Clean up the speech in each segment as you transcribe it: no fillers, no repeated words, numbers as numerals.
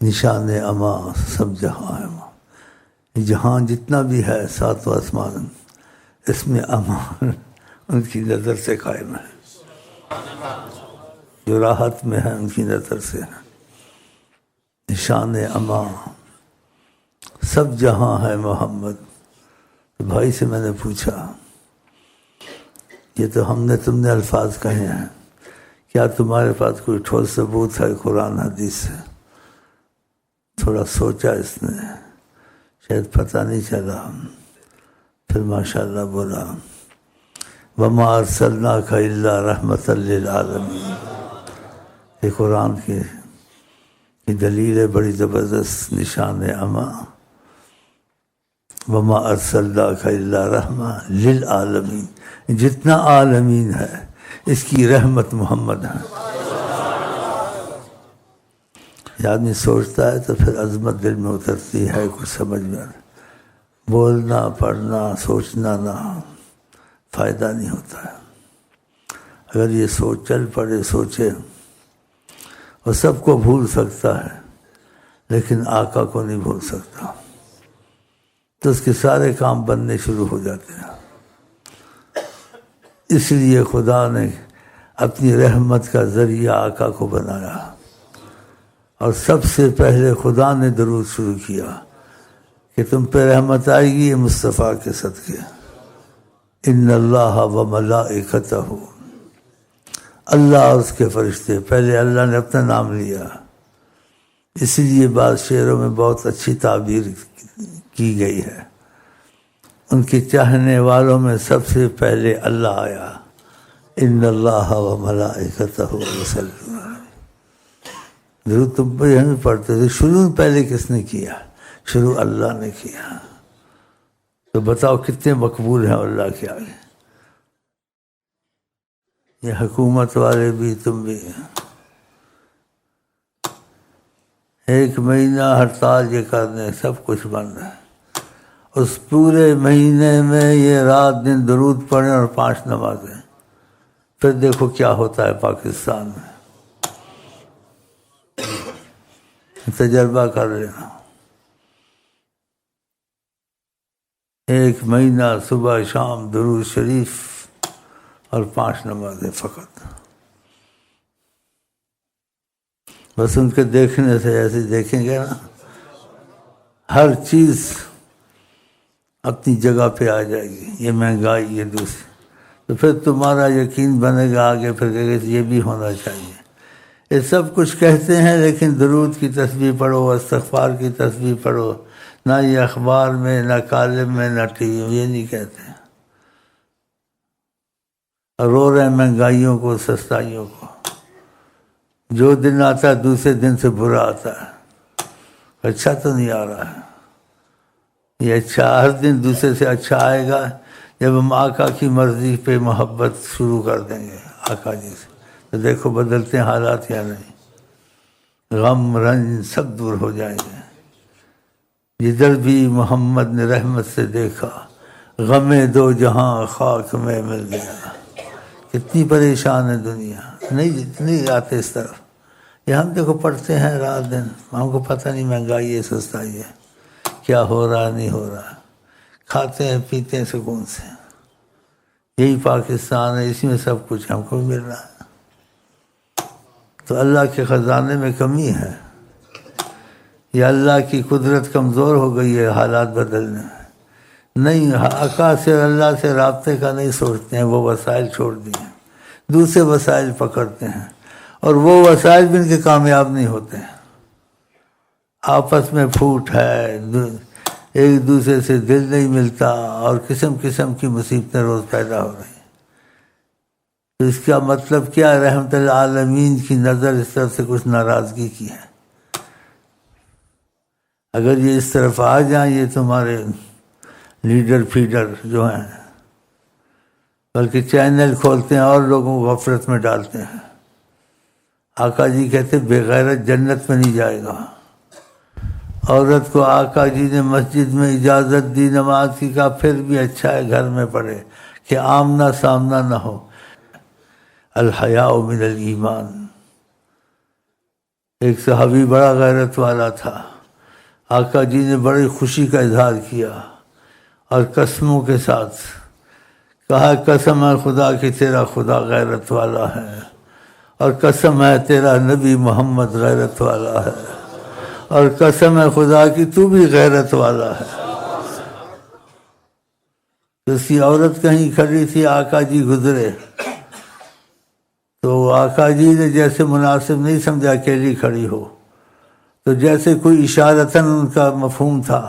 نشان اما سب جہاں ہے ماں. جہاں جتنا بھی ہے ساتوں آسمان اس میں اما ان کی نظر سے قائم ہے. جو راحت میں ہے ان کی نظر سے ہے. نشان اما سب جہاں ہے محمد. تو بھائی سے میں نے پوچھا یہ تو تم نے الفاظ کہے ہیں، کیا تمہارے پاس کوئی ٹھوس ثبوت ہے قرآن حدیث سے؟ تھوڑا سوچا اس نے، شاید پتہ نہیں چلا. پھر ماشاءاللہ بولا وما ارسلناک الا رحمۃ للعالمین. یہ قرآن کی دلیل ہے بڑی زبردست. نشان اما وما ارسلناک الا رحمۃ للعالمین، جتنا عالمین ہے اس کی رحمت محمد ہے. یہ آدمی سوچتا ہے تو پھر عظمت دل میں اترتی ہے، کچھ سمجھ میں. بولنا پڑھنا سوچنا نہ فائدہ نہیں ہوتا ہے. اگر یہ سوچ چل پڑے سوچے وہ سب کو بھول سکتا ہے لیکن آقا کو نہیں بھول سکتا، تو اس کے سارے کام بننے شروع ہو جاتے ہیں. اس لیے خدا نے اپنی رحمت کا ذریعہ آقا کو بنایا، اور سب سے پہلے خدا نے درود شروع کیا کہ تم پہ رحمت آئے گی یہ مصطفیٰ کے صدقے. ان اللہ و ملائکتہ، اللہ اور اس کے فرشتے. پہلے اللہ نے اپنا نام لیا، اسی لیے بعض شعروں میں بہت اچھی تعبیر کی گئی ہے. ان کے چاہنے والوں میں سب سے پہلے اللہ آیا. ان اللہ و ملائکتہ یصلون. درود تم پہ ہمیں پڑھتے تھے، شروع پہلے کس نے کیا؟ شروع اللہ نے کیا. تو بتاؤ کتنے مقبول ہیں اللہ کے آگے. یہ حکومت والے بھی تم بھی. ایک مہینہ ہڑتال یہ کرنے سب کچھ بند ہے. اس پورے مہینے میں یہ رات دن درود پڑھیں اور 5 نمازیں. پھر دیکھو کیا ہوتا ہے پاکستان میں. تجربہ کر لینا. ایک مہینہ صبح شام درود شریف اور 5 نمازیں فقط. بس ان کے دیکھنے سے ایسے دیکھیں گے نا ہر چیز اپنی جگہ پہ آ جائے گی. یہ مہنگائی یہ دوسری، تو پھر تمہارا یقین بنے گا آگے. پھر کہے گا یہ بھی ہونا چاہیے. یہ سب کچھ کہتے ہیں لیکن درود کی تسبیح پڑھو، استغفار کی تسبیح پڑھو. نہ یہ اخبار میں نہ کالم میں نہ ٹی وی، یہ نہیں کہتے ہیں. رو رہے ہیں مہنگائیوں کو سستائیوں کو. جو دن آتا ہے دوسرے دن سے برا آتا ہے. اچھا تو نہیں آ رہا ہے. یہ اچھا ہر دن دوسرے سے اچھا آئے گا جب ہم آقا کی مرضی پہ محبت شروع کر دیں گے آقا جی سے. تو دیکھو بدلتے ہیں حالات یا نہیں. غم رنج سب دور ہو جائیں گے. جدھر بھی محمد نے رحمت سے دیکھا غم دو جہاں خاک میں مل گیا. کتنی پریشان ہے دنیا، نہیں آتے اس طرف. یہ ہم دیکھو پڑھتے ہیں رات دن، ہم کو پتہ نہیں مہنگائی ہے سستائی ہے کیا ہو رہا نہیں ہو رہا. کھاتے ہیں پیتے ہیں سکون سے. یہی پاکستان ہے، اسی میں سب کچھ ہم کو مل رہا ہے. تو اللہ کے خزانے میں کمی ہے یا اللہ کی قدرت کمزور ہو گئی ہے حالات بدلنے میں؟ نہیں، آقا سے اللہ سے رابطے کا نہیں سوچتے ہیں. وہ وسائل چھوڑ دیے، دوسرے وسائل پکڑتے ہیں، اور وہ وسائل بھی ان کے کامیاب نہیں ہوتے ہیں. آپس میں پھوٹ ہے، ایک دوسرے سے دل نہیں ملتا، اور قسم قسم کی مصیبتیں روز پیدا ہو رہی ہیں. تو اس کا مطلب کیا؟ رحمت العالمین کی نظر اس طرف سے کچھ ناراضگی کی ہے. اگر یہ اس طرف آ جائیں یہ تمہارے لیڈر فیڈر جو ہیں، بلکہ چینل کھولتے ہیں اور لوگوں کو غفلت میں ڈالتے ہیں. آقا جی کہتے بغیرت جنت میں نہیں جائے گا. عورت کو آقا جی نے مسجد میں اجازت دی نماز کی، کہا پھر بھی اچھا ہے گھر میں پڑھے کہ آمنا سامنا نہ ہو. الحیاء من الایمان. ایک صحابی بڑا غیرت والا تھا، آقا جی نے بڑی خوشی کا اظہار کیا اور قسموں کے ساتھ کہا قسم ہے خدا کہ تیرا خدا غیرت والا ہے، اور قسم ہے تیرا نبی محمد غیرت والا ہے، اور قسم ہے خدا کی تو بھی غیرت والا ہے۔ اس کی عورت کہیں کھڑی تھی، آقا جی گزرے تو آقا جی نے جیسے مناسب نہیں سمجھا اکیلی کھڑی ہو، تو جیسے کوئی اشارتاً ان کا مفہوم تھا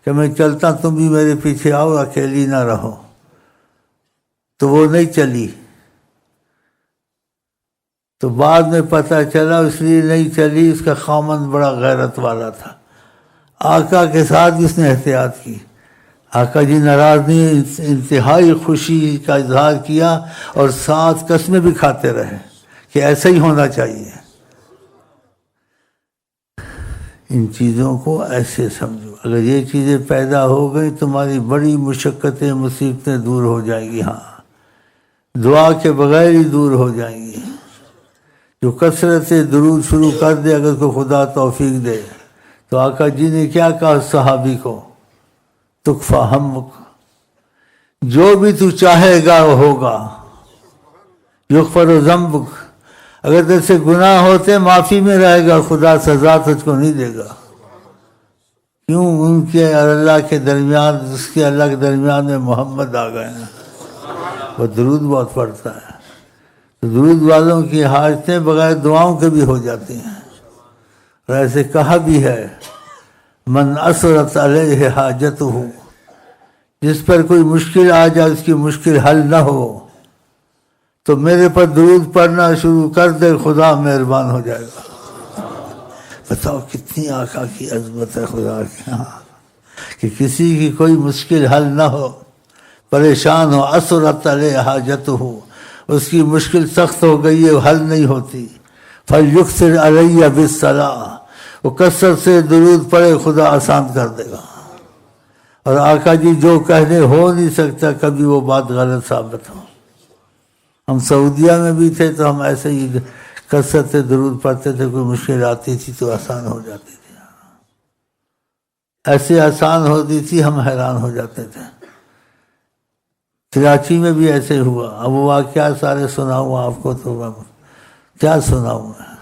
کہ میں چلتا تم بھی میرے پیچھے آؤ، اکیلی نہ رہو، تو وہ نہیں چلی۔ تو بعد میں پتہ چلا اس لیے نہیں چلی، اس کا خاوند بڑا غیرت والا تھا، آقا کے ساتھ بھی اس نے احتیاط کی۔ آقا جی ناراض نہیں، انتہائی خوشی کا اظہار کیا اور ساتھ قسمیں بھی کھاتے رہے کہ ایسا ہی ہونا چاہیے۔ ان چیزوں کو ایسے سمجھو، اگر یہ چیزیں پیدا ہو گئی تمہاری بڑی مشقتیں مصیبتیں دور ہو جائیں گی، ہاں دعا کے بغیر ہی دور ہو جائیں گی۔ جو کثرت سے درود شروع کر دے اگر کو خدا توفیق دے، تو آقا جی نے کیا کہا صحابی کو، تکفا ہمک، جو بھی تو چاہے گا وہ ہوگا، یغفر ذنبک، اگر تجھ سے گناہ ہوتے معافی میں رہے گا، خدا سزا تجھ کو نہیں دے گا۔ کیوں؟ ان کے اور اللہ کے درمیان، اس کے اللہ کے درمیان میں محمد آ گئے ہیں، وہ درود بہت پڑھتا ہے، تو درود والوں کی حاجتیں بغیر دعاؤں کے بھی ہو جاتی ہیں۔ اور ایسے کہا بھی ہے من اثرت علیہ حاجتہ، جس پر کوئی مشکل آ جائے اس کی مشکل حل نہ ہو تو میرے پر درود پڑھنا شروع کر دے، خدا مہربان ہو جائے گا۔ بتاؤ کتنی آقا کی عظمت ہے خدا کے ہاں، کہ کسی کی کوئی مشکل حل نہ ہو، پریشان ہو، اثرت علیہ حاجتہ، اس کی مشکل سخت ہو گئی ہے، حل نہیں ہوتی، فلیکثر علیہ بالصلاۃ، وہ کثرت سے درود پڑھے، خدا آسان کر دے گا۔ اور آقا جی جو کہنے ہو نہیں سکتا کبھی وہ بات غلط ثابت ہو۔ ہم سعودیہ میں بھی تھے تو ہم ایسے ہی کثرت سے درود پڑھتے تھے، کوئی مشکل آتی تھی تو آسان ہو جاتی تھی، ایسے آسان ہوتی تھی ہم حیران ہو جاتے تھے۔ کراچی میں بھی ایسے ہوا، اب وہ واقعہ سارے سناؤں آپ کو تو میں کیا سناؤں، میں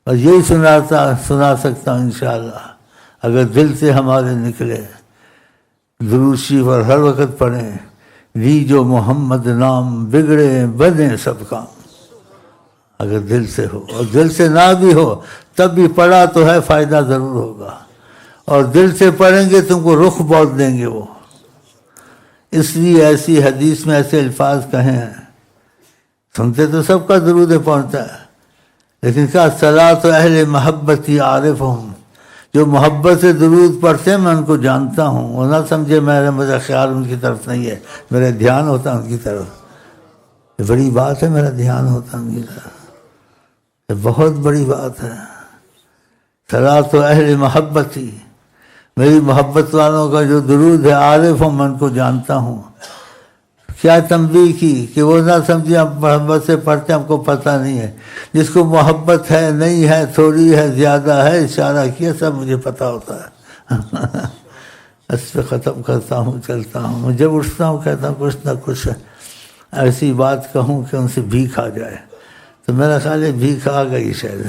بس یہی سنا سکتا ہوں انشاءاللہ، اگر دل سے ہمارے نکلے، درود شریف اور ہر وقت پڑھیں، لی جو محمد نام بگڑے بنے سب کام، اگر دل سے ہو، اور دل سے نہ بھی ہو تب بھی پڑھا تو ہے، فائدہ ضرور ہوگا، اور دل سے پڑھیں گے تم کو رخ بہت دیں گے وہ۔ اس لیے ایسی حدیث میں ایسے الفاظ کہے ہیں، سنتے تو سب کا درود پہنچتا ہے، لیکن کیا صلاۃ اہل محبتی عارفہم، جو محبت سے درود پڑھتے ہیں میں ان کو جانتا ہوں، وہ نہ سمجھے میرا خیال ان کی طرف نہیں ہے، میرا دھیان ہوتا ہے ان کی طرف، یہ بڑی بات ہے، میرا دھیان ہوتا ہے ان کی طرف، یہ بہت بڑی بات ہے۔ صلاۃ اہل محبتی، میری محبت والوں کا جو درود ہے، عارف ہوں میں ان کو جانتا ہوں۔ کیا تنبیہ کی کہ وہ نہ سمجھے ہم محبت سے پڑھتے ہم کو پتہ نہیں ہے، جس کو محبت ہے نہیں ہے، تھوڑی ہے زیادہ ہے، اشارہ کیا، سب مجھے پتہ ہوتا ہے۔ اس پہ ختم کرتا ہوں، چلتا ہوں، جب اٹھتا ہوں کہتا ہوں کچھ نہ کچھ ایسی بات کہوں کہ ان سے بھیک آ جائے، تو میرا خیال ہے بھیک آ گئی شاید۔